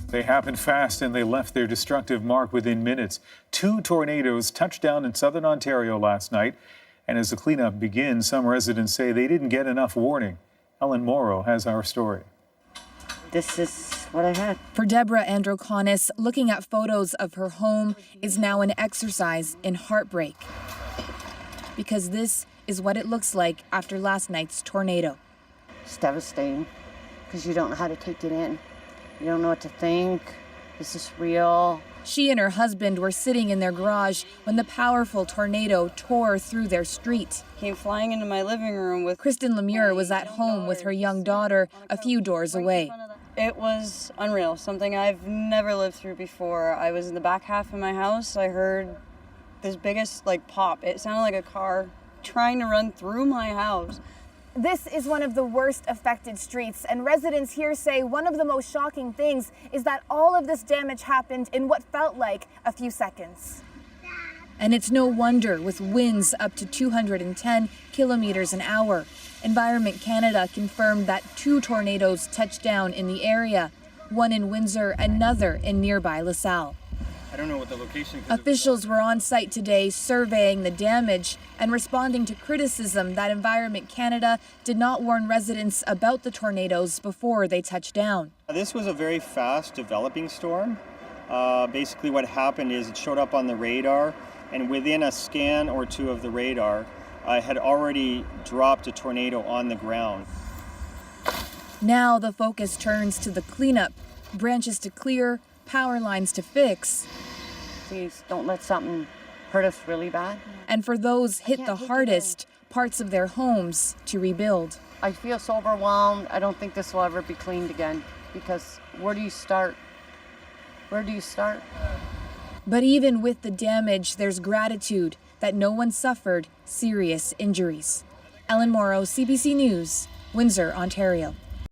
They happened fast and they left their destructive mark within minutes. 2 tornadoes touched down in southern Ontario last night. And as the cleanup begins, some residents say they didn't get enough warning. Ellen Morrow has our story. This is what I had. For Deborah Androkonis, looking at photos of her home is now an exercise in heartbreak. Because this is what it looks like after last night's tornado. It's devastating because you don't know how to take it in. You don't know what to think. Is this real? She and her husband were sitting in their garage when the powerful tornado tore through their street. Came flying into my living room with... Kristen Lemure was at home with her young daughter a few doors away. It was unreal, something I've never lived through before. I was in the back half of my house. I heard this biggest pop. It sounded like a car trying to run through my house. This is one of the worst affected streets, and residents here say one of the most shocking things is that all of this damage happened in what felt like a few seconds. And it's no wonder, with winds up to 210 kilometers an hour. Environment Canada confirmed that 2 tornadoes touched down in the area, one in Windsor, another in nearby LaSalle. I don't know what the location is. Officials were on site today surveying the damage and responding to criticism that Environment Canada did not warn residents about the tornadoes before they touched down. This was a very fast developing storm. Basically what happened is it showed up on the radar, and within a scan or two of the radar, I had already dropped a tornado on the ground. Now the focus turns to the cleanup, branches to clear, power lines to fix. Please don't let something hurt us really bad. And for those hit the hardest, parts of their homes to rebuild. I feel so overwhelmed. I don't think this will ever be cleaned again, because where do you start? Where do you start? But even with the damage, there's gratitude that no one suffered serious injuries. Ellen Morrow, CBC News, Windsor, Ontario.